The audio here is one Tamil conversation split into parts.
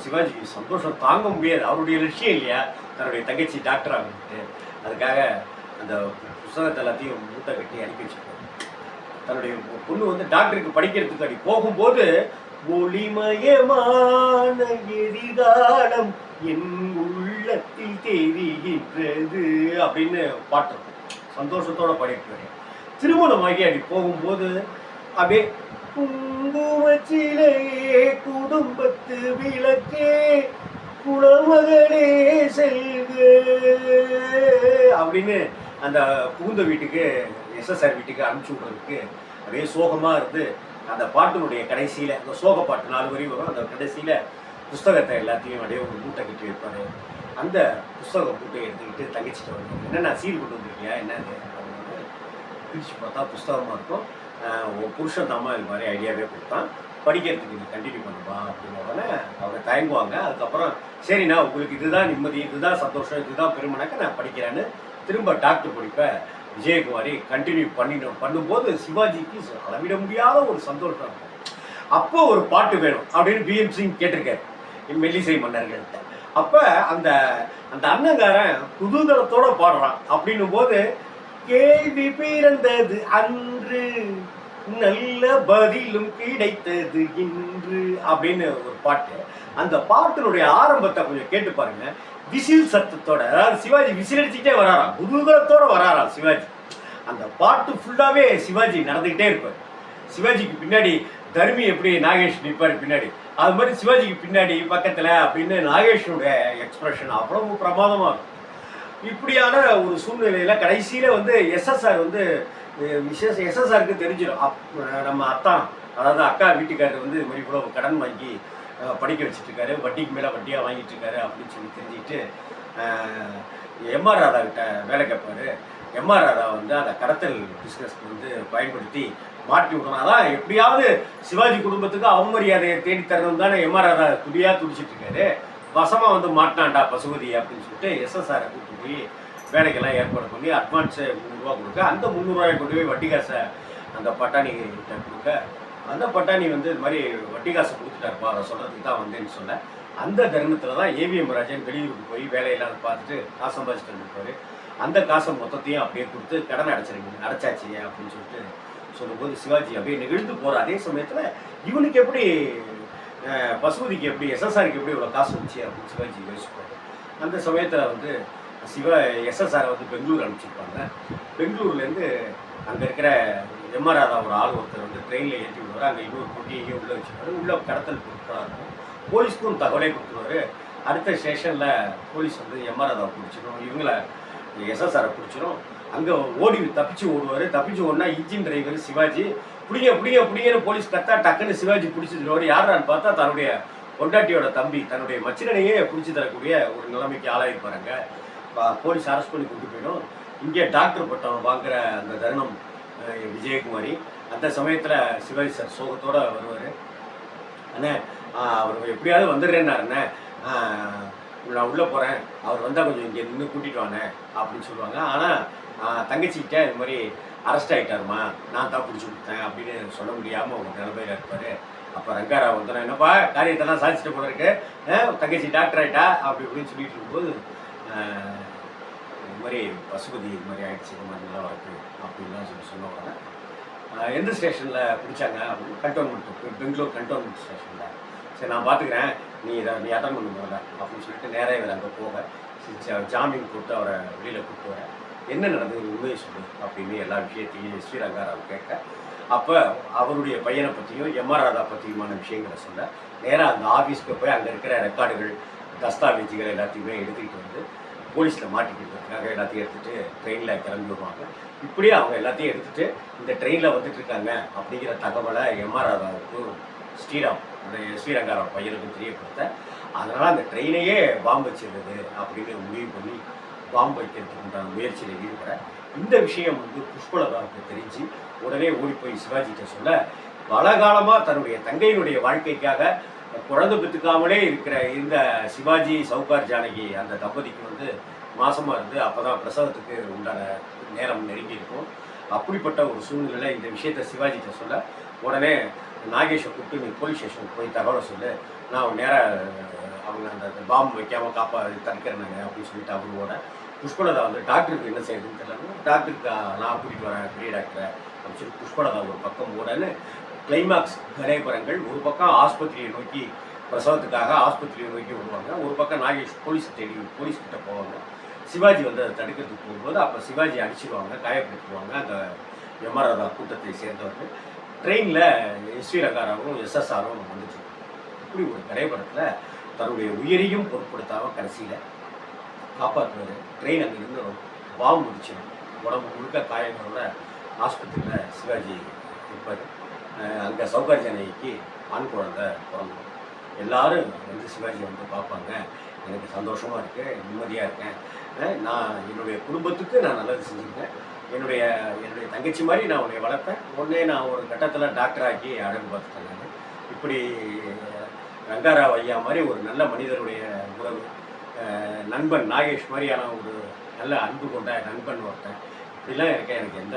சிவாஜிக்கு சந்தோஷம் தாங்க முடியாது. அவருடைய லட்சியம் இல்லையா தன்னுடைய தங்கச்சி டாக்டர் ஆகிட்டு. அதுக்காக அந்த புஸ்தகத்தை எல்லாத்தையும் மூட்டை கட்டி அனுப்பி வச்சுருக்காரு. தன்னுடைய பொண்ணு வந்து டாக்டருக்கு படிக்கிறதுக்கு அடி போகும்போது ஒளிமயமான எதிர்காலம் என் உள்ளத்தில் தெரிகின்றது அப்படின்னு பாட்டு சந்தோஷத்தோட பாடிட்டு திருமணமாகி அடி போகும்போது அப்படியே குங்குமச்சிலையே குடும்பத்து விளக்கே குலமகளே செல்க அப்படின்னு அந்த புகுந்த வீட்டுக்கு எஸ்எஸ்ஆர் வீட்டுக்கு அனுப்பிச்சி விடுறதுக்கு அப்படியே சோகமாக இருந்து அந்த பாட்டினுடைய கடைசியில் அந்த சோக பாட்டு 4 வரி வரும். அந்த கடைசியில் புஸ்தகத்தை எல்லாத்தையும் அப்படியே ஒரு மூட்டை கட்டி வைப்பார். அந்த புஸ்தக மூட்டையை எடுத்துக்கிட்டு தங்கச்சிட்டு வந்து என்னென்ன சீல் கொண்டு வந்துருக்கியா என்னது அப்படின்னு பிரித்து பார்த்தா புஸ்தகமாக இருக்கும். புருஷன் தாம்மா இது மாதிரி ஐடியாவே கொடுத்தான், படிக்கிறதுக்கு நீ கண்டினியூ பண்ணுவா அப்படின்னோடனே அவங்க தயங்குவாங்க. அதுக்கப்புறம் சரிண்ணா உங்களுக்கு இதுதான் நிம்மதி, இதுதான் சந்தோஷம், இதுதான் பெருமைனாக்க நான் படிக்கிறேன்னு திரும்ப டாக்டர் படிப்பை விஜயகுமாரி கண்டினியூ பண்ணும்போது சிவாஜிக்கு அளவிட முடியாத ஒரு சந்தோஷம் இருக்கும். அப்போ ஒரு பாட்டு வேணும் அப்படின்னு பிஎம் சிங் கேட்டிருக்காரு மெல்லிசை மன்னர்கள்ட்ட. அப்போ அந்த அந்த அண்ணங்காரன் குதூகலத்தோட பாடுறான். அப்படின்னும் போது கேள்வி பிறந்தது அன்று நல்ல பதிலும் கிடைத்தது இன்று அப்படின்னு ஒரு பாட்டு. அந்த பாட்டினுடைய ஆரம்பத்தை கொஞ்சம் கேட்டு பாருங்க. விசில் சத்தத்தோட, அதாவது சிவாஜி விசில் அடிச்சுட்டே வராராம், குதூகலத்தோட வராராம் சிவாஜி. அந்த பாட்டு ஃபுல்லாவே சிவாஜி நடந்துகிட்டே இருப்பார். சிவாஜிக்கு பின்னாடி தர்மி எப்படி நாகேஷ் நிற்பார் பின்னாடி, அது மாதிரி சிவாஜிக்கு பின்னாடி பக்கத்தில் அப்படின்னு நாகேஷனுடைய எக்ஸ்பிரஷன் அவ்வளவு பிரமாதமாக இருக்கும். இப்படியான ஒரு சூழ்நிலையில் கடைசியில் வந்து எஸ்எஸ்ஆர் வந்து எஸ்எஸ்ஆருக்கு தெரிஞ்சிடும் நம்ம அத்தான், அதாவது அக்கா வீட்டுக்காரர் வந்து இது மாதிரி இவ்வளோ கடன் வாங்கி படிக்க வச்சுட்ருக்காரு, வட்டிக்கு மேலே வட்டியாக வாங்கிட்டு இருக்காரு அப்படின்னு சொல்லி தெரிஞ்சுக்கிட்டு எம்ஆர் ராதா கிட்ட வேலை கேட்பாரு. எம்ஆர் ராதா வந்து அந்த கடத்தல் பிஸ்னஸ்க்கு வந்து பயன்படுத்தி மாட்டி விடணும். அதான் எப்படியாவது சிவாஜி குடும்பத்துக்கு அவமரியாதையை தேடித்தரணும் தானே எம்ஆர் ராதா துடிச்சிட்டு இருக்காரு. வசமாக வந்து மாட்டினாண்டா பசுபதி அப்படின்னு சொல்லிட்டு எஸ்எஸ்ஆரை கூப்பிட்டு போய் வேலைக்கெல்லாம் ஏற்பாடு பண்ணி அட்வான்ஸு 300 ரூபா கொடுக்க, அந்த 300 ரூபாயை கொண்டு போய் வட்டி காசை அந்த பட்டாணி கிட்ட கொடுக்க, அந்த பட்டாணி வந்து இது மாதிரி வட்டி காசை கொடுத்துட்டாருப்பா அதை சொல்கிறதுக்கு தான் வந்தேன்னு சொல்ல. அந்த தருணத்தில் தான் ஏவிஎம் ராஜன் வெளியூருக்கு போய் வேலையெல்லாம் பார்த்துட்டு காசு சம்பாதிச்சுட்டு இருப்பார். அந்த காசை மொத்தத்தையும் அப்படியே கொடுத்து கடன் அடைச்சாச்சு அப்படின்னு சொல்லிட்டு சொல்லும்போது சிவாஜி அப்படியே நெகிழ்ந்து போகிற அதே சமயத்தில் இவனுக்கு எப்படி பசுபதிக்கு எப்படி எஸ்எஸ்ஆருக்கு எப்படி இவ்வளோ காசு வந்துச்சு அப்படின்னு சிவாஜி யோசிப்பார். அந்த சமயத்தில் வந்து எஸ்எஸ்ஆரை வந்து பெங்களூர் அனுப்பிச்சிருப்பாங்க. பெங்களூர்லேருந்து அங்கே இருக்கிற எம்ஆர் ராதா ஒரு ஆள் ஒருத்தர் வந்து ட்ரெயினில் ஏற்றி விடுவார். அங்கே இன்னொரு பொட்டியையும் உள்ளே வச்சுருவார். உள்ளே கடத்தல் பொருட்களாக இருக்கும். போலீஸ்க்கும் தகவலே கொடுத்துருவார். அடுத்த ஸ்டேஷனில் போலீஸ் வந்து எம்ஆர் ராதாவை பிடிச்சிடும், இவங்கள எஸ்எஸ்ஆரை பிடிச்சிடும். அங்கே தப்பிச்சு ஓடுவார். தப்பிச்சு ஓடினா இன்ஜின் டிரைவர் சிவாஜி பிடிங்கன்னு போலீஸ் கத்தா டக்குன்னு சிவாஜி பிடிச்சிருவார். யாரான்னு பார்த்தா தன்னுடைய பொண்டாட்டியோட தம்பி, தன்னுடைய மச்சினையே பிடிச்சி தரக்கூடிய ஒரு நிலைமைக்கு ஆளாயிருப்பாருங்க. போலீஸ் அரெஸ்ட் பண்ணி கொண்டு போயிடும். இங்கே டாக்டர் பட்டம் வாங்குகிற அந்த தருணம் விஜயகுமாரி. அந்த சமயத்தில் சிவாஜி சார் சோகத்தோடு வருவார். அண்ணே அவர் எப்படியாவது வந்துடுறேன்னாருண்ணே, நான் உள்ளே போகிறேன், அவர் வந்தால் கொஞ்சம் இங்கே நின்று கூட்டிகிட்டு வானே அப்படின்னு சொல்லுவாங்க. ஆனால் தங்கச்சிக்கிட்ட இது மாதிரி அரெஸ்ட் ஆகிட்டாருமா, நான் தான் பிடிச்சி கொடுத்தேன் அப்படின்னு சொல்ல முடியாமல் ஒரு நிலைமையில் இருப்பார். அப்போ ரங்காரா வந்தோன்னா என்னப்பா காரியத்தெல்லாம் சாதிச்சுட்டு போல இருக்கு, தங்கச்சி டாக்டர் ஆகிட்டா அப்படி இப்படின்னு சொல்லிட்டு இருக்கும்போது இது மாதிரி பசுபதி இது மாதிரி ஆகிடுச்சு, இது மாதிரி நல்லா இருக்கு அப்படின்லாம் சொன்ன உடனே எந்த ஸ்டேஷனில் பிடிச்சாங்க அப்படின்னு கண்டோன்மெண்ட், பெங்களூர் கண்டோன்மெண்ட் ஸ்டேஷனில். சரி நான் பார்த்துக்கிறேன், நீ அட்டன் பண்ண போகல அப்படின்னு சொல்லிட்டு நேராக இவர் அங்கே போக ஜாமீன் போட்டு அவரை வெளியில் கூப்பிட்டு வர, என்ன நடந்தது உண்மையை சொல்லு அப்படின்னு எல்லா விஷயத்தையும் ஸ்ரீரங்காராவை கேட்க, அப்போ அவருடைய பையனை பற்றியும் எம்ஆர் ராதா பற்றியுமான விஷயங்களை சொல்ல, நேராக அந்த ஆஃபீஸ்க்கு போய் அங்கே இருக்கிற ரெக்கார்டுகள் தஸ்தாவேஜுகள் எல்லாத்தையுமே எடுத்துக்கிட்டு வந்து போலீஸில் மாட்டிக்கிட்டுருக்காங்க. எல்லாத்தையும் எடுத்துகிட்டு ட்ரெயினில் கிளம்பி வருவாங்க. இப்படியே அவங்க எல்லாத்தையும் எடுத்துகிட்டு இந்த ட்ரெயினில் வந்துட்டு இருக்காங்க அப்படிங்கிற தகவலை எம்ஆர் ராதாவுக்கும் ஸ்ரீரங்காராவ் பையனுக்கும் தெரியப்படுத்த, அதனால் அந்த ட்ரெயினையே பாம்பு வச்சிருந்தது அப்படின்னு முடிவு பண்ணி பாம்பு வைக்கிறதுக்கு உண்டான முயற்சியில் ஈடுபட, இந்த விஷயம் வந்து புஷ்பலதாவுக்கு தெரிஞ்சு உடனே ஓடி போய் சிவாஜிகிட்ட சொல்ல, பல காலமாக தன்னுடைய தங்கையினுடைய வாழ்க்கைக்காக குழந்தை பெற்றுக்காமலே இருக்கிற இந்த சிவாஜி சவுகார் ஜானகி அந்த தம்பதிக்கு வந்து மாசமாக இருந்து அப்போ தான் பிரசவத்துக்கு உண்டான நேரம் நெருங்கி இருக்கும். அப்படிப்பட்ட ஒரு சூழ்நிலையில் இந்த விஷயத்தை சிவாஜிகிட்ட சொல்ல, உடனே நாகேஷை கூப்பிட்டு நீ போலீஸ் ஸ்டேஷனுக்கு போய் தகவலை சொல்லு, நான் நேராக அவங்க அந்த பாம்பு வைக்காமல் தடுக்கிறனாங்க அப்படின்னு சொல்லிட்டு அவங்களோட புஷ்பலதா வந்து டாக்டருக்கு என்ன செய்யுதுன்னு தெரியல, டாக்டருக்கு நான் கூட்டிகிட்டு வரேன் பெரிய டாக்டரை அப்படின்னு சொல்லி புஷ்பலதா ஒரு பக்கம் ஓடன்னு கிளைமாக்ஸ் கரைபரங்கள் ஒரு பக்கம் ஆஸ்பத்திரியை நோக்கி பிரசவத்துக்காக ஆஸ்பத்திரியை நோக்கி வருவாங்க, ஒரு பக்கம் நாகேஷ் போலீஸ் கிட்ட போவாங்க. சிவாஜி வந்து அதை தடுக்கிறதுக்கு போகும்போது அப்போ சிவாஜி அடிச்சிடுவாங்க, காயப்படுத்துவாங்க அந்த யமராதா கூட்டத்தை சேர்ந்தவர்கள். ட்ரெயினில் எஸ்வி ரங்காராவும் எஸ்எஸ்ஆரும் வந்துச்சு. இப்படி ஒரு கரைபரத்தில் தன்னுடைய உயிரையும் பொருட்படுத்தாமல் கடைசியில் காப்பாற்றுவார். ட்ரெயின் அங்கே இருந்து பாம்பு முடிச்சிடும், உடம்பு முழுக்க காயங்களோட ஆஸ்பத்திரியில் சிவாஜி இருப்பார். அங்கே சௌகர்ஜனைக்கு ஆண் குழந்தை பிறந்தோம். எல்லாரும் வந்து சிவாஜி வந்து பார்ப்பாங்க. எனக்கு சந்தோஷமாக இருக்குது, நிம்மதியாக இருக்கேன், நான் என்னுடைய குடும்பத்துக்கு நான் நல்லது செஞ்சுருக்கேன், என்னுடைய தங்கச்சி மாதிரி நான் உன்னை வளர்ப்பேன், உடனே நான் ஒரு கட்டத்தில் டாக்டராக்கி அழகு பார்த்துட்டேன். நான் இப்படி ரங்காராவ் ஐயா மாதிரி ஒரு நல்ல மனிதருடைய உறவு, நண்பன் நாகேஷ் மாதிரியான ஒரு நல்ல அன்பு கொண்ட நண்பன் ஒருத்தன், இப்படிலாம் இருக்கேன், எனக்கு எந்த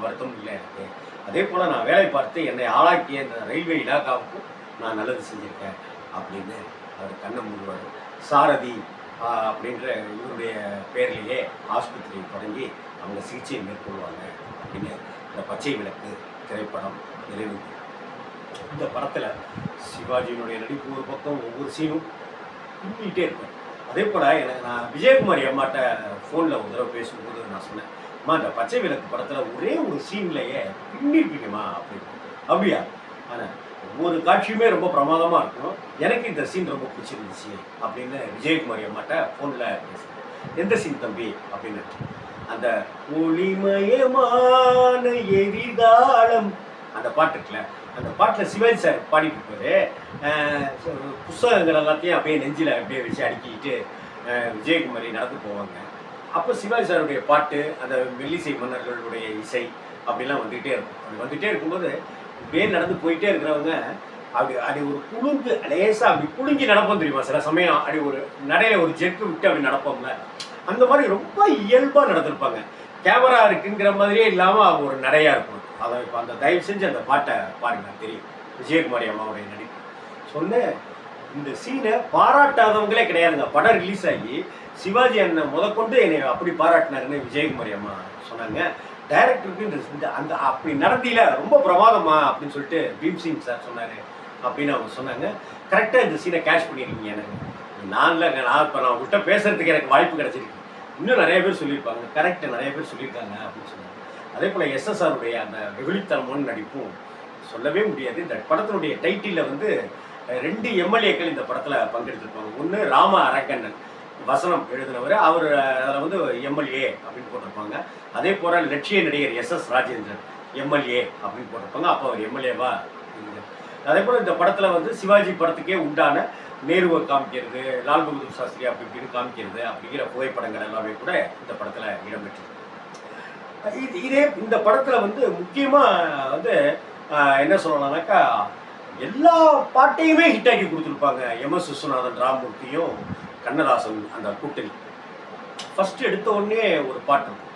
வருத்தமும் இல்லை எனக்கு. அதே போல் நான் வேலை பார்த்து என்னை ஆளாக்கிய இந்த ரயில்வே இலாக்காவுக்கு நான் நல்லது செஞ்சுருக்கேன் அப்படின்னு அவர் கண்ணை மூடுவார். சாரதி அப்படின்ற இவருடைய பேர்லேயே ஆஸ்பத்திரியை தொடங்கி அவங்க சிகிச்சையை மேற்கொள்வாங்க அப்படின்னு இந்த பச்சை விளக்கு திரைப்படம் நிறைவு. இந்த படத்தில் சிவாஜியினுடைய நடிப்பு ஒரு பக்கம் ஒவ்வொரு சீனும் பின்னிகிட்டே இருப்பேன். அதே போல் எனக்கு நான் விஜயகுமாரி அம்மாட்ட ஃபோனில் ஒரு தடவை பேசும்போது நான் சொன்னேன், அம்மா இந்த பச்சை விளக்கு படத்தில் ஒரே ஒரு சீன்லையே பின்னிருப்பீங்கம்மா அப்படின்னு. அப்படியா? ஆனால் ஒவ்வொரு காட்சியுமே ரொம்ப பிரமாதமாக இருக்கும், எனக்கு இந்த சீன் ரொம்ப பிடிச்சிருந்துச்சு அப்படின்னு விஜயகுமாரி அம்மாட்ட ஃபோனில் பேசுகிறேன். எந்த சீன் தம்பி அப்படின்னு. அந்த ஒளிமயமான எதிர்காலம் அந்த பாட்டு இருக்குல்ல, அந்த பாட்டில் சிவாஜி சார் பாடிட்டு இருப்பாரு. புஸ்தகங்கள் எல்லாத்தையும் அப்படியே நெஞ்சில் அப்படியே வச்சு அடுக்கிட்டு விஜயகுமாரி நடந்து போவாங்க. அப்போ சிவாஜி சாருடைய பாட்டு, அந்த மெல்லிசை மன்னர்களுடைய இசை அப்படிலாம் வந்துகிட்டே இருக்கும். அப்படி வந்துகிட்டே இருக்கும்போது இப்படியே நடந்து போயிட்டே இருக்கிறவங்க அப்படி ஒரு குழுங்கு லேசாக அப்படி குலுங்கி நடப்போம் தெரியுமா, சில சமயம் அப்படி ஒரு நடையில் ஒரு ஜெட்டு விட்டு அப்படி நடப்போம்ல, அந்த மாதிரி ரொம்ப இயல்பாக நடந்திருப்பாங்க. கேமரா இருக்குங்கிற மாதிரியே இல்லாமல் ஒரு நடையாக இருக்கும். அதை இப்போ அந்த தயவு செஞ்சு அந்த பாட்டை பாருங்க, தெரியும் விஜயகுமாரி அம்மாவுடைய நடிப்பு. சொன்னேன், இந்த சீனை பாராட்டாதவங்களே கிடையாதுங்க. படம் ரிலீஸ் ஆகி சிவாஜி அண்ணன் முதற்கொண்டு என்னை அப்படி பாராட்டினாருன்னு விஜயகுமாரி அம்மா சொன்னாங்க. டைரக்டருக்கு இந்த அந்த அப்படி நடந்தில ரொம்ப பிரமாதமா அப்படின்னு சொல்லிட்டு பீம்சிங் சார் சொன்னார் அப்படின்னு அவங்க சொன்னாங்க. கரெக்டாக இந்த சீனை கேட்ச் பண்ணியிருக்கீங்க. எனக்கு நான் இப்போ நான் உங்கள்கிட்ட பேசுறதுக்கு எனக்கு வாய்ப்பு கிடைச்சிருக்கு. இன்னும் நிறைய பேர் சொல்லியிருப்பாங்க, கரெக்டாக நிறைய பேர் சொல்லியிருக்காங்க அப்படின்னு சொன்னாங்க. அதே போல் எஸ்எஸ்ஆருடைய அந்த வெகுளித்தனமான நடிப்பும் சொல்லவே முடியாது. இந்த படத்தினுடைய டைட்டிலில் வந்து 2 எம்எல்ஏக்கள் இந்த படத்தில் பங்கெடுத்திருப்பாங்க. ஒன்று ராம அரங்கண்ணன் வசனம் எழுதினவர், அவர் அதில் வந்து எம்எல்ஏ அப்படின்னு போட்டிருப்பாங்க. அதே போல் லட்சிய நடிகர் எஸ்எஸ் ராஜேந்திரன் எம்எல்ஏ அப்படின்னு போட்டிருப்பாங்க. அப்போ அவர் எம்எல்ஏவா இருந்தார். அதே போல் இந்த படத்தில் வந்து சிவாஜி படத்துக்கே உண்டான நேருவை காமிக்கிறது, லால் பகதூர் சாஸ்திரி அப்படி இப்படின்னு காமிக்கிறது அப்படிங்கிற புகைப்படங்கள் எல்லாமே கூட இந்த படத்தில் இடம்பெற்றிருக்கு. இதே இந்த படத்தில் வந்து முக்கியமாக வந்து என்ன சொல்லலாம்னாக்கா, எல்லா பாட்டையுமே ஹிட் ஆக்கி கொடுத்துருப்பாங்க. எம்எஸ் விஸ்வநாதன், ராமமூர்த்தியும் கண்ணதாசன் அந்த கூட்டணி. ஃபர்ஸ்ட் எடுத்த உடனே ஒரு பாட்டு இருக்கும்,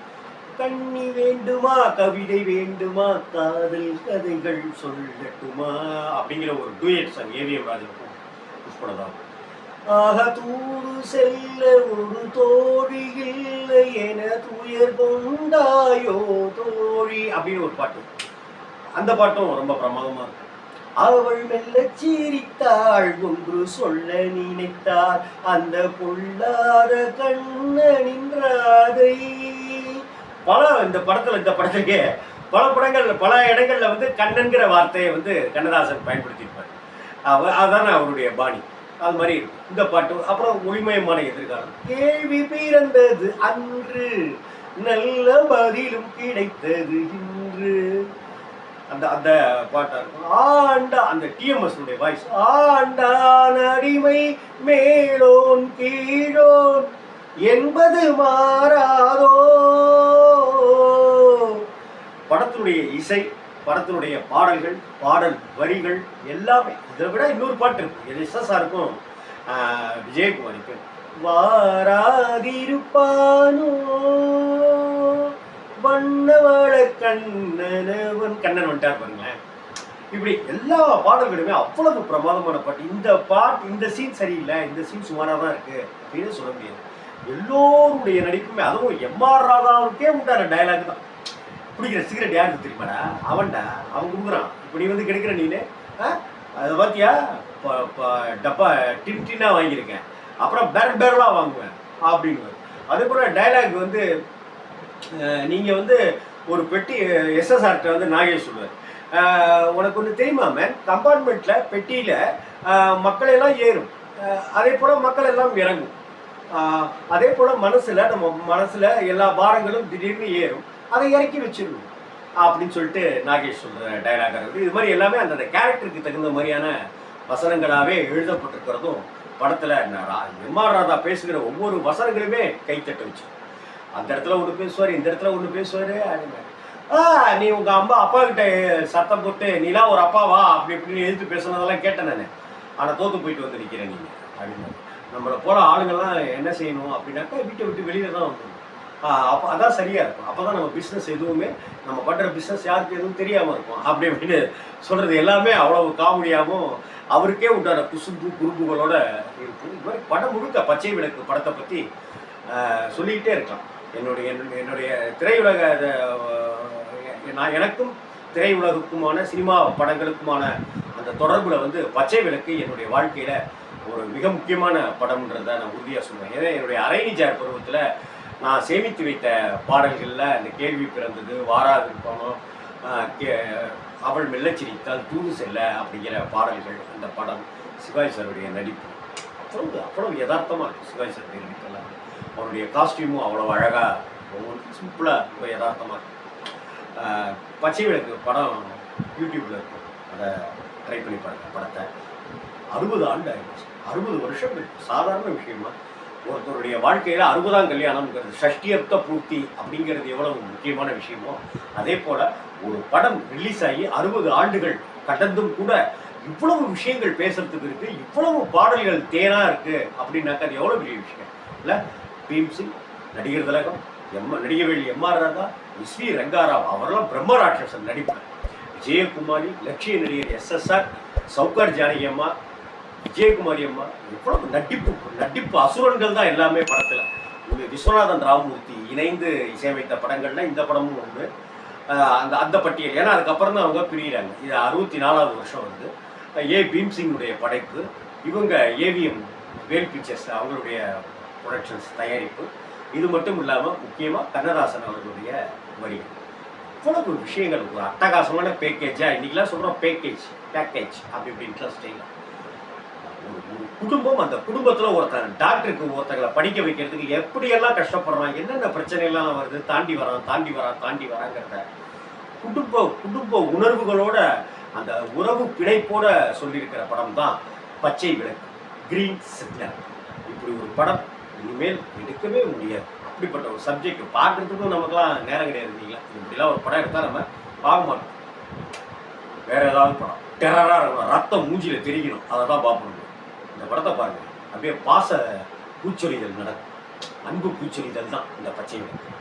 கண்ணி வேண்டுமா கவிதை வேண்டுமா காதல் கதைகள் சொல்லட்டுமா அப்படிங்கிற ஒரு டூயட் சாங் ஏவிஎம் ராஜனுக்கும் புஷ்பலதா. ஆக தூது செல்ல ஒரு தோழி இல்லை என துயர் கொண்டாயோ தோழி அப்படின்னு ஒரு பாட்டு. அந்த பாட்டும் ரொம்ப பிரமாதமாக இருக்கும். அவள் மெல்ல சிரித்தாள், ஒன்று சொல்ல நினைத்தாள், அந்த பொல்லாத கண்ணனின் ராதை. இந்த படத்துலயே பல இடங்கள்ல வந்து கண்ணன்கிற வார்த்தையை வந்து கண்ணதாசன் பயன்படுத்தியிருப்பார். அதான அவருடைய பாணி. அது மாதிரி இருக்கும் இந்த பாட்டு. அப்புறம் ஒளிமயமான எதிர்காலம், கேள்வி பிறந்தது அன்று, நல்ல பதிலும் கிடைத்தது இன்று, அந்த அந்த பாட்டா இருக்கும். ஆண்டா அந்த டிஎம்எஸ் வாய்ஸ், ஆண்டான் அடிமை மேலோன் கீழோன் என்பது மாறாதோ. படத்தினுடைய இசை, படத்தினுடைய பாடல்கள், பாடல் வரிகள் எல்லாமே. இதை விட இன்னொரு பாட்டு இருக்கு எஸ்எஸ்ஆருக்கும் விஜயகுமாரிக்கும், வாராதிருப்பானோ வண்ணவள கண்ணனவன். கண்ணன் வந்துட்டார் பாருங்களேன். இப்படி எல்லா பாடல்களுமே அவ்வளவு பிரமாதமான பாட்டு. இந்த சீன் சரியில்லை, இந்த சீன் சுமாராக தான் இருக்கு அப்படின்னு சொல்ல முடியாது. எல்லோருடைய நடிப்புமே, அதுவும் எம்ஆர் ராதாவுக்கே உண்டான டயலாக் தான். குடிக்கிற சிகரெட் யாருக்கு தெரியுமாடா? அவன்டா, அவன் கொடுக்குறான். இப்போ நீ வந்து கிடைக்கிற நீனு அதை பார்த்தியா, டப்பா டின்னா வாங்கியிருக்கேன், அப்புறம் பேரலாக வாங்குவேன் அப்படின்னு. அதே போல் டைலாக் வந்து நீங்கள் வந்து ஒரு பெட்டி எஸ்எஸ்ஆர்கிட்ட வந்து நாகேஷ் சொல்லுவார், உனக்கு ஒன்று தெரியுமா மேன், கம்பார்ட்மெண்ட்டில் பெட்டியில் மக்களெல்லாம் ஏறும், அதே போல் மக்கள் எல்லாம் இறங்கும், அதே போல் நம்ம மனசில் எல்லா பாரங்களும் திடீர்னு ஏறும், அதை இறக்கி வச்சிடணும் அப்படின்னு சொல்லிட்டு நாகேஷ் சொல்கிற டைலாகாக இருக்குது. இது மாதிரி எல்லாமே அந்த கேரக்டருக்கு தகுந்த மாதிரியான வசனங்களாகவே எழுதப்பட்டிருக்கிறதும் படத்தில் எம்ஆர் ராதா பேசுகிற ஒவ்வொரு வசனங்களுமே கைத்தட்ட வச்சு, அந்த இடத்துல ஒன்று பேசுவார், இந்த இடத்துல ஒன்று பேசுவார். நீ உங்கள் அப்பா கிட்ட சத்தம் போட்டு நீலாம் ஒரு அப்பாவா அப்படி இப்படின்னு எதிர்த்து பேசுனதெல்லாம் கேட்டேன் நான், ஆனால் தோற்று போயிட்டு வந்து நிற்கிறேன் நீங்கள் அப்படின்னு. நம்மளை போகிற ஆளுங்கள்லாம் என்ன செய்யணும் அப்படின்னாக்கா வீட்டை விட்டு வெளியில் தான் வந்துடும். அப்போ அதான் சரியாக இருக்கும். அப்போ தான் நம்ம பிஸ்னஸ் எதுவுமே, நம்ம பண்ணுற பிஸ்னஸ் யாருக்கு எதுவும் தெரியாமல் இருக்கும் அப்படி அப்படின்னு சொல்கிறது எல்லாமே அவ்வளவு காமெடியாகவும் அவருக்கே உண்டான குசும்பு குறும்புகளோட இருக்கும். இது மாதிரி படம் முழுக்க பச்சை விளக்கு படத்தை பற்றி சொல்லிக்கிட்டே இருக்கலாம். என்னுடைய திரையுலக எனக்கும் திரையுலகுக்குமான சினிமா படங்களுக்குமான அந்த தொடர்பில் வந்து பச்சை விளக்கு என்னுடைய வாழ்க்கையில் ஒரு மிக முக்கியமான படம்ன்றதை நான் உறுதியாக சொல்லுவேன். ஏன்னா என்னுடைய அரைநிஜார் பருவத்தில் நான் சேமித்து வைத்த பாடல்களில் அந்த கேள்வி பிறந்தது, வாராது போனோம், அவள் மெல்லச்சிரித்தால் தூது செல்ல அப்படிங்கிற பாடல்கள், அந்த படம், சிவாஜி சாருடைய நடிப்பு அவ்வளவு யதார்த்தமாக இருக்கும். சிவாஜி சாருடைய நடிப்பெல்லாம், அவருடைய காஸ்டியூமும் அவ்வளோ அழகாக, சிம்பிளாக ரொம்ப யதார்த்தமாக இருக்கும். பச்சை விளக்கு படம் யூடியூப்பில் இருக்கும், அதை ட்ரை பண்ணி பாருங்க. படத்தை 60 ஆண்டு ஆகிடுச்சு, 60 வருஷங்கள் சாதாரண விஷயமா. ஒருத்தருடைய வாழ்க்கையில் 60ஆம் கல்யாணம்ங்கிறது, ஷஷ்டியர்த்த பூர்த்தி அப்படிங்கிறது எவ்வளவு முக்கியமான விஷயமோ, அதே போல் ஒரு படம் ரிலீஸ் ஆகி 60 ஆண்டுகள் கடந்தும் கூட இவ்வளவு விஷயங்கள் பேசுறதுக்கு இருக்குது, இவ்வளவு பாடல்கள் தேனாக இருக்குது அப்படின்னாக்கா அது எவ்வளோ பெரிய விஷயம் இல்லை? பீம்சிங், நடிகர் திலகம், நடிகவேலி எம்ஆர் ராதா, எஸ்வி ரங்காராவ், அவரெல்லாம் பிரம்ம ராட்சசன் நடிப்பு, விஜயகுமாரி, லட்சிய நடிகர் எஸ்எஸ்ஆர், சவுகார் ஜானகி அம்மா, விஜயகுமாரி அம்மா, இவ்வளவு நடிப்பு அசுரன்கள் தான் எல்லாமே படத்தில். விஸ்வநாதன் ராமமூர்த்தி இணைந்து இசையமைத்த படங்கள்னா இந்த படமும் ஒன்று. அந்த பட்டியல், ஏன்னா அதுக்கப்புறம் தான் அவங்க பிரிகிறாங்க. இது 64வது வருஷம் வந்து பீம்சிங்குடைய படைப்பு, இவங்க ஏவிஎம் வேல் பிக்சர்ஸ் அவங்களுடைய ப்ரொடக்ஷன்ஸ் தயாரிப்பு. இது மட்டும் இல்லாமல் முக்கியமாக கண்ணதாசன் அவர்களுடைய வரிகள். இவ்வளவு விஷயங்கள், ஒரு அட்டகாசமான பேக்கேஜாக இன்றைக்கெலாம் சொல்கிறோம், பேக்கேஜ் அப்படி இப்படின்ட்டு ஸ்டைலாக ஒரு குடும்பம், அந்த குடும்பத்தில் ஒருத்தர் டாக்டருக்கு ஒருத்தங்களை படிக்க வைக்கிறதுக்கு எப்படியெல்லாம் கஷ்டப்படுறான், என்னென்ன பிரச்சனைகள்லாம் வருது, தாண்டி வராங்கிறத குடும்ப உணர்வுகளோட அந்த உறவு பிணைப்போட சொல்லியிருக்கிற படம் தான் பச்சை விளக்கு, கிரீன் சிக்னல். இப்படி ஒரு படம் இனிமேல் எடுக்கவே முடியாது. அப்படிப்பட்ட ஒரு சப்ஜெக்ட் பார்க்குறதுக்கும் நமக்குலாம் நேரம் கிடையாது இல்லைங்களா? இப்படிலாம் ஒரு படம் எடுத்தால் நம்ம பார்க்க மாட்டோம். வேற ஏதாவது படம் டெரராக இருக்கணும், ரத்தம் மூஞ்சியில் தெரிக்கணும், அதை தான் பார்க்கணும். இந்த படத்தை பாருங்கள், அப்படியே பாச பூச்சொரிதல் நடக்கும், அன்பு பூச்சொரிதல் தான் இந்த பச்சை விளக்கு.